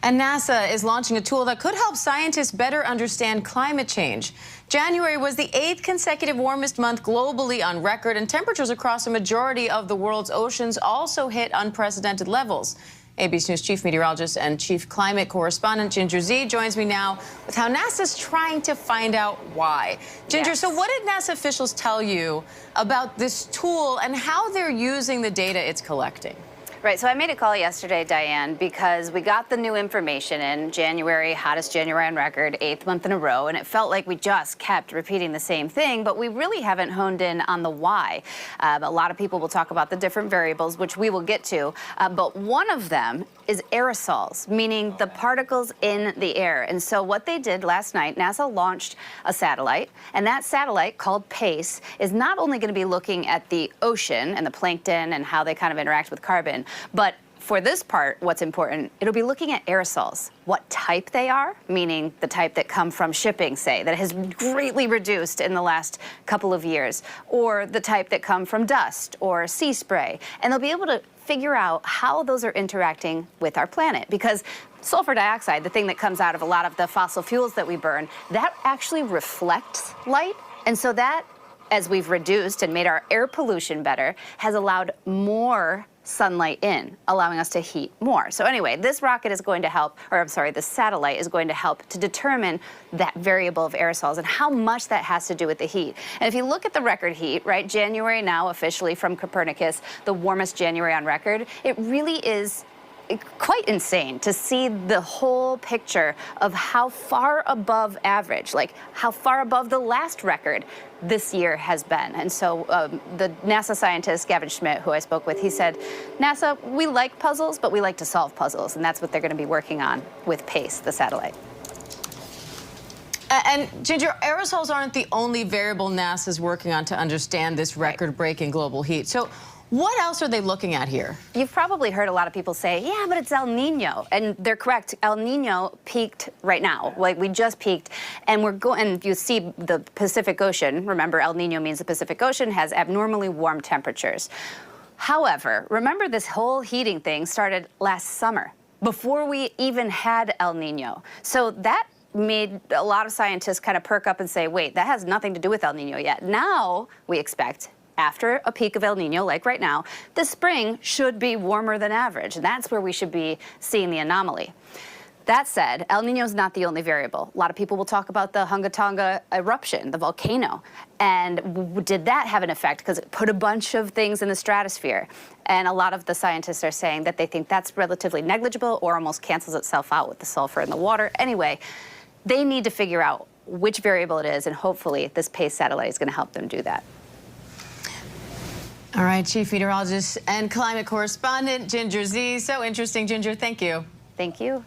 And NASA is launching a tool that could help scientists better understand climate change. January was the 8th consecutive warmest month globally on record, and temperatures across a majority of the world's oceans also hit unprecedented levels. ABC News chief meteorologist and chief climate correspondent Ginger Zee joins me now with how NASA's trying to find out why. Ginger, Yes. So what did NASA officials tell you about this tool and how they're using the data it's collecting? Right, so I made a call yesterday, Diane, because we got the new information in January, hottest January on record, 8th month in a row, and it felt like we just kept repeating the same thing, but we really haven't honed in on the why. A lot of people will talk about the different variables, which we will get to, but one of them is aerosols, meaning the particles in the air. And so what they did last night, NASA launched a satellite, and that satellite, called PACE, is not only going to be looking at the ocean and the plankton and how they kind of interact with carbon, but for this part, what's important, it'll be looking at aerosols, what type they are, meaning the type that come from shipping, say, that has greatly reduced in the last couple of years, or the type that come from dust or sea spray. And they'll be able to figure out how those are interacting with our planet, because sulfur dioxide, the thing that comes out of a lot of the fossil fuels that we burn, that actually reflects light. And so that, as we've reduced and made our air pollution better, has allowed more sunlight in, allowing us to heat more. So anyway, this rocket is going to help, or I'm sorry, this satellite is going to help to determine that variable of aerosols and how much that has to do with the heat. And if you look at the record heat, right, January now officially from Copernicus, the warmest January on record, it really is quite insane to see the whole picture of how far above average, like how far above the last record this year has been. And so the NASA scientist, Gavin Schmidt, who I spoke with, he said, NASA, we like puzzles, but we like to solve puzzles. And that's what they're going to be working on with PACE, the satellite. And Ginger, aerosols aren't the only variable NASA's working on to understand this record-breaking global heat. So what else are they looking at here? You've probably heard a lot of people say, yeah, but it's El Nino. And they're correct. El Nino peaked right now. Like, we just peaked. And we're going, and you see the Pacific Ocean. Remember, El Nino means the Pacific Ocean has abnormally warm temperatures. However, remember, this whole heating thing started last summer, before we even had El Nino. So that made a lot of scientists kind of perk up and say, wait, that has nothing to do with El Nino yet. Now we expect, after a peak of El Nino, like right now, the spring should be warmer than average. And that's where we should be seeing the anomaly. That said, El Nino is not the only variable. A lot of people will talk about the Hunga Tonga eruption, the volcano. And did that have an effect? Because it put a bunch of things in the stratosphere. And a lot of the scientists are saying that they think that's relatively negligible or almost cancels itself out with the sulfur in the water. Anyway, they need to figure out which variable it is, and hopefully this PACE satellite is going to help them do that. All right, chief meteorologist and climate correspondent Ginger Zee. So interesting, Ginger. Thank you. Thank you.